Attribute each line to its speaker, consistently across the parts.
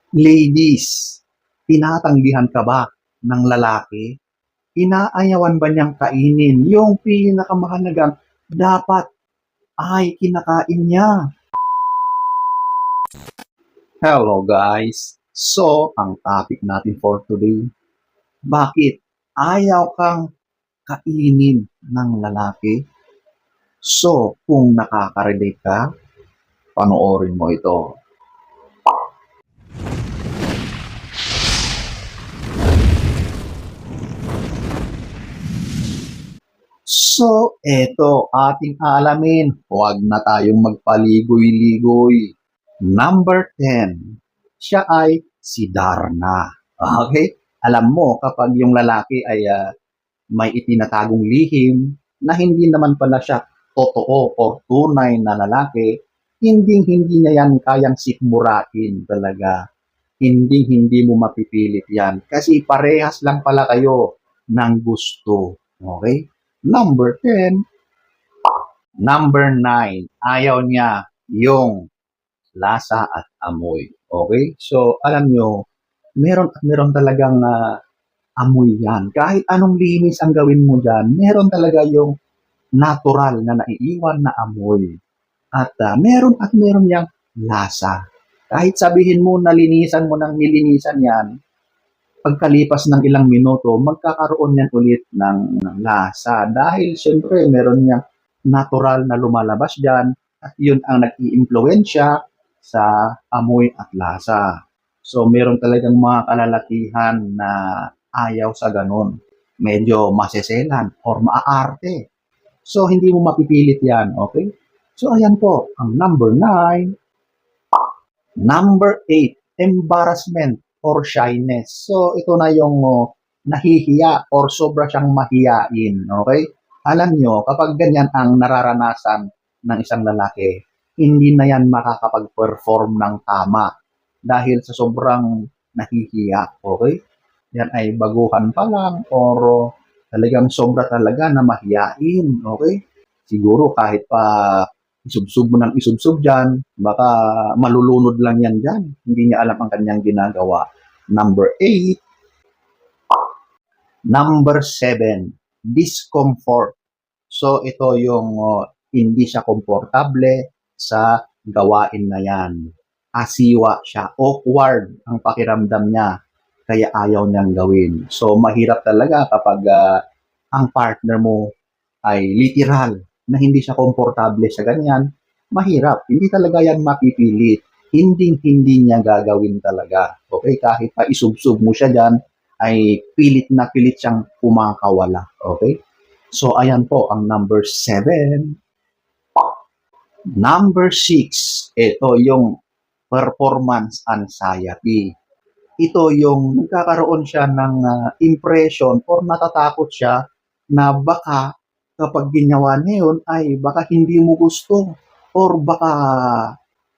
Speaker 1: Ladies, tinatanggihan ka ba ng lalaki? Inaayawan ba niyang kainin yung pinakamahalagang dapat ay kinakain niya? Hello guys! So, ang topic natin for today, bakit ayaw kang kainin ng lalaki? So, kung nakaka-relate ka, panoorin mo ito. So, eto ating aalamin. Huwag na tayong magpaligoy-ligoy. Number 10. Siya ay si Darna. Okay? Alam mo, kapag yung lalaki ay may itinatagong lihim na hindi naman pala siya totoo o tunay na lalaki, hindi niya yan kayang sikmurain talaga. Hindi mo mapipilit yan. Kasi parehas lang pala kayo ng gusto. Okay? Number 10. Number 9. Ayaw niya yung lasa at amoy. Okay? So, alam nyo, meron talagang amoy yan. Kahit anong linis ang gawin mo dyan, meron talaga yung natural na naiiwan na amoy. At meron niyang lasa. Kahit sabihin mo nalinisan mo ng nilinisan yan, pagkalipas ng ilang minuto, magkakaroon yan ulit ng lasa. Dahil siyempre, meron niyang natural na lumalabas dyan at yun ang nag-iimpluwensya sa amoy at lasa. So, meron talagang mga kalalakihan na ayaw sa ganun. Medyo maseselan or maaarte. So, hindi mo mapipilit yan, okay? So, ayan po, ang number 9. Number 8, embarrassment or shyness. So, ito na yung nahihiya or sobra siyang mahiyain, okay? Alam nyo, kapag ganyan ang nararanasan ng isang lalaki, hindi na yan makakapag-perform ng tama dahil sa sobrang nahihiya, okay? Yan ay baguhan pa lang or talagang sobra talaga na mahiyain, okay? Siguro kahit pa isubsob mo ng isubsob dyan, baka malulunod lang yan dyan. Hindi niya alam ang kanyang ginagawa. Number 8. Number 7. Discomfort. So, ito yung hindi siya komportable sa gawain na yan. Asiwa siya. Awkward ang pakiramdam niya. Kaya ayaw niyang gawin. So, mahirap talaga kapag ang partner mo ay literal na hindi siya komportable sa ganyan. Mahirap. Hindi talaga yan mapipilit. Hindi niya gagawin talaga. Okay? Kahit pa isubsob mo siya dyan, ay pilit na pilit siyang kumakawala. Okay? So, ayan po ang number 7. Number 6, ito yung performance anxiety. Ito yung nagkakaroon siya ng impression or natatakot siya na baka kapag ginawa niya yun ay baka hindi mo gusto or baka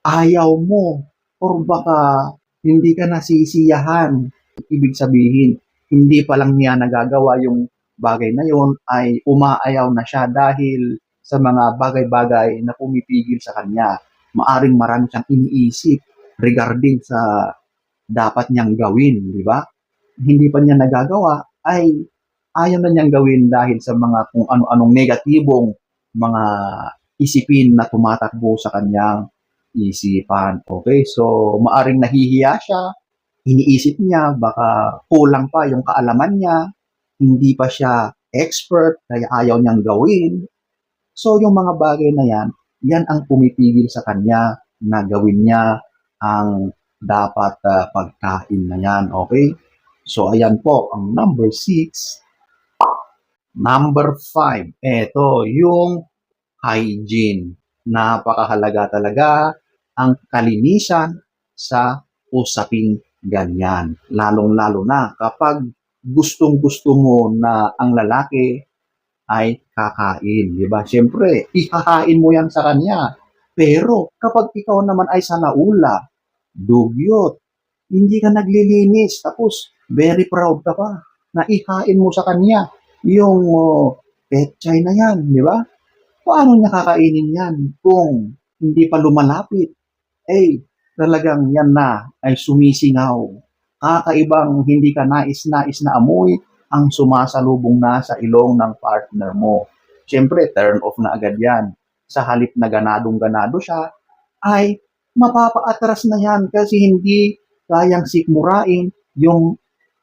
Speaker 1: ayaw mo or baka hindi ka nasisiyahan. Ibig sabihin, hindi pa lang niya nagagawa yung bagay na yun ay umaayaw na siya dahil sa mga bagay-bagay na pumipigil sa kanya. Maaring marami siyang iniisip regarding sa dapat niyang gawin, di ba? Hindi pa niya nagagawa, ay ayaw na niyang gawin dahil sa mga kung ano-anong negatibong mga isipin na tumatakbo sa kanyang isipan. Okay, so maaring nahihiya siya, iniisip niya, baka kulang pa yung kaalaman niya, hindi pa siya expert, kaya ayaw niyang gawin. So yung mga bagay na yan ang pumipigil sa kanya na gawin niya ang dapat pagkain na yan. Okay? So ayan po ang number 6. Number 5, eto yung hygiene. Napakahalaga talaga ang kalinisan sa usaping ganyan. Lalong-lalo na kapag gustong-gusto mo na ang lalaki ay kakain, di ba? Siyempre, ihahain mo yan sa kanya. Pero kapag ikaw naman ay sanaula, dugyot, hindi ka naglilinis, tapos very proud ka pa na ihain mo sa kanya yung petchay na yan, di ba? Paano niya kakainin yan kung hindi pa lumalapit? Eh, talagang yan na ay sumisingaw. Kakaibang hindi ka nais-nais na amoy ang sumasalubong na sa ilong ng partner mo. Siyempre, turn off na agad yan. Sa halip na ganadong-ganado siya, ay mapapaatras na yan kasi hindi kayang sikmurain yung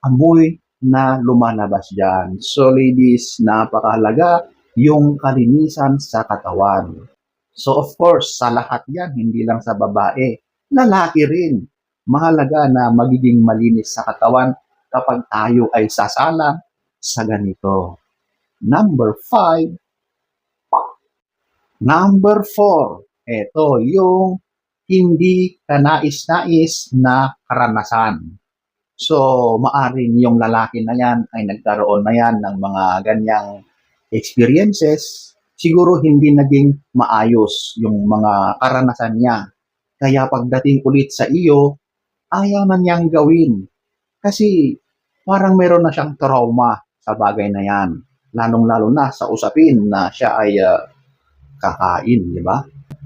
Speaker 1: amoy na lumalabas dyan. So ladies, napakahalaga yung kalinisan sa katawan. So of course, sa lahat yan, hindi lang sa babae, lalaki rin. Mahalaga na magiging malinis sa katawan kapag tayo ay sasala sa ganito. Number 5, number 4, ito yung hindi kanais-nais na karanasan. So, maaring yung lalaki na yan ay nagkaroon na yan ng mga ganyang experiences. Siguro hindi naging maayos yung mga karanasan niya. Kaya pagdating ulit sa iyo, ayaw na niyang gawin. Kasi parang meron na siyang trauma sa bagay na yan. Lalong-lalo na sa usapin na siya ay kakain, di ba?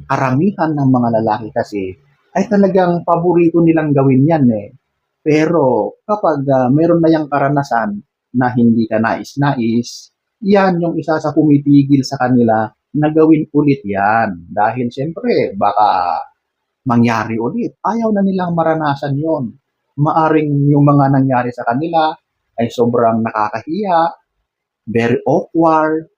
Speaker 1: Karamihan ng mga lalaki kasi ay talagang paborito nilang gawin yan eh. Pero kapag meron na yung karanasan na hindi ka nais-nais, yan yung isa sa pumipigil sa kanila na gawin ulit yan. Dahil siyempre, baka mangyari ulit. Ayaw na nilang maranasan yon. Maaring yung mga nangyari sa kanila ay sobrang nakakahiya, very awkward.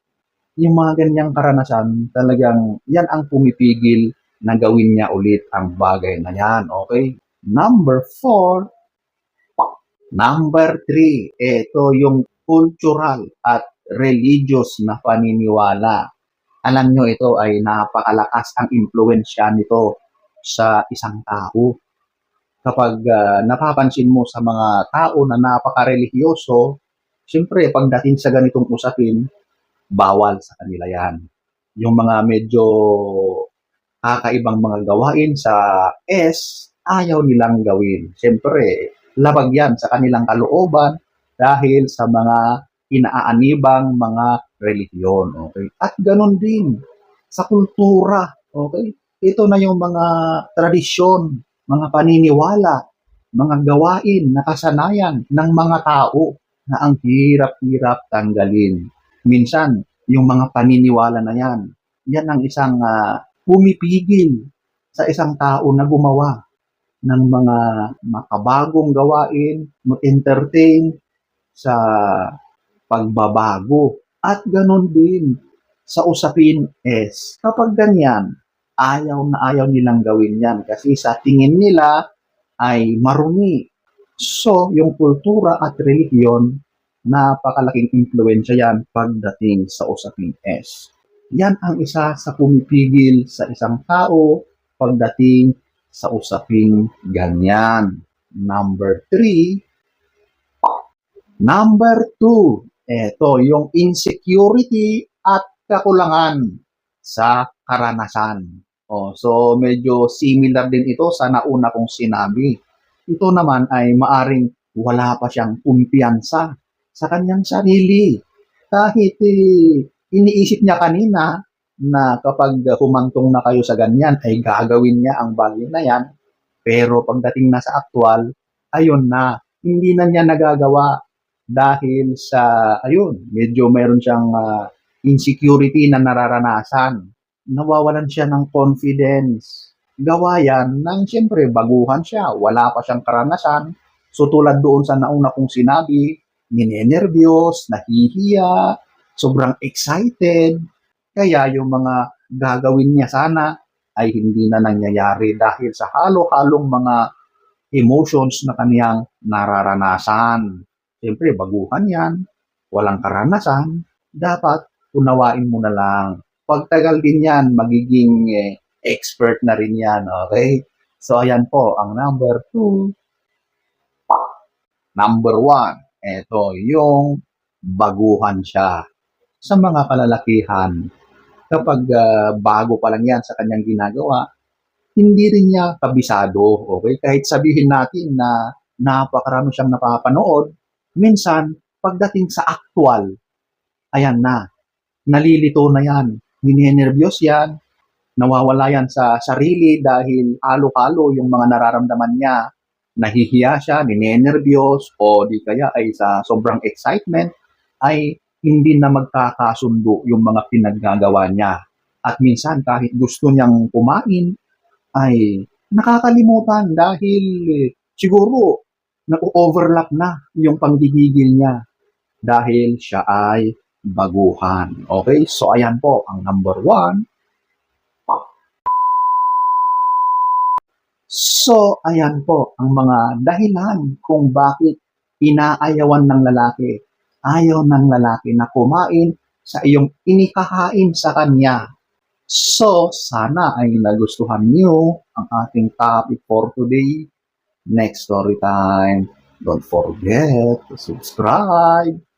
Speaker 1: Yung mga ganyang karanasan, talagang yan ang pumipigil na gawin niya ulit ang bagay na yan. Okay? Number 4, number 3, ito yung cultural at religious na paniniwala. Alam nyo, ito ay napakalakas ang impluensya nito sa isang tao. Kapag napapansin mo sa mga tao na napaka-religyoso, siyempre pagdating sa ganitong usapin, bawal sa kanila yan. Yung mga medyo kakaibang mga gawain sa ayaw nilang gawin. Siyempre, labag yan sa kanilang kalooban dahil sa mga inaaanibang mga relihiyon. Okay? At ganun din sa kultura. Okay? Ito na yung mga tradisyon, mga paniniwala, mga gawain na kasanayan ng mga tao na ang hirap-hirap tanggalin. Minsan, yung mga paniniwala na yan, yan ang isang pumipigil sa isang tao na gumawa ng mga makabagong gawain, mag-entertain sa pagbabago. At ganun din sa usapin kapag ganyan, ayaw na ayaw nilang gawin yan kasi sa tingin nila ay marumi. So, yung kultura at relihiyon, napakalaking impluensya yan pagdating sa usaping Yan ang isa sa pumipigil sa isang tao pagdating sa usaping ganyan. Number 3, number 2, ito yung insecurity at kakulangan sa karanasan. So medyo similar din ito sa nauna kong sinabi. Ito naman ay maaring wala pa siyang kumpiyansa sa kanyang sarili. Kahit iniisip niya kanina na kapag humantong na kayo sa ganyan ay gagawin niya ang bagay na yan. Pero pagdating na sa aktual, ayun na, hindi na niya nagagawa dahil sa, ayun, medyo meron siyang insecurity na nararanasan. Nawawalan siya ng confidence. Gawa yan nang siyempre baguhan siya, wala pa siyang karanasan. So tulad doon sa nauna kong sinabi, ninenervyos, nahihiya, sobrang excited. Kaya yung mga gagawin niya sana ay hindi na nangyayari dahil sa halo-halong mga emotions na kaniyang nararanasan. Siyempre, baguhan yan, walang karanasan, dapat unawain mo na lang. Pagtagal din yan, magiging expert na rin yan, okay? So, ayan po, ang number 2. Number 1, ito yung baguhan siya. Sa mga kalalakihan, kapag bago pa lang yan sa kanyang ginagawa, hindi rin niya kabisado, okay? Kahit sabihin natin na napakarami siyang napapanood, minsan, pagdating sa actual, ayan na, nalilito na yan, ninenervyos yan, nawawala yan sa sarili dahil halo-halo yung mga nararamdaman niya. Nahihiya siya, ninenervyos, o di kaya ay sa sobrang excitement, ay hindi na magkakasundo yung mga pinaggagawa niya. At minsan kahit gusto niyang kumain, ay nakakalimutan dahil siguro na-overlap na yung panggigigil niya dahil siya ay baguhan. Okay? So ayan po ang number one. So, ayan po ang mga dahilan kung bakit inaayawan ng lalaki. Ayaw ng lalaki na kumain sa iyong inikahain sa kanya. So, sana ay nagustuhan niyo ang ating topic for today. Next story time. Don't forget to subscribe.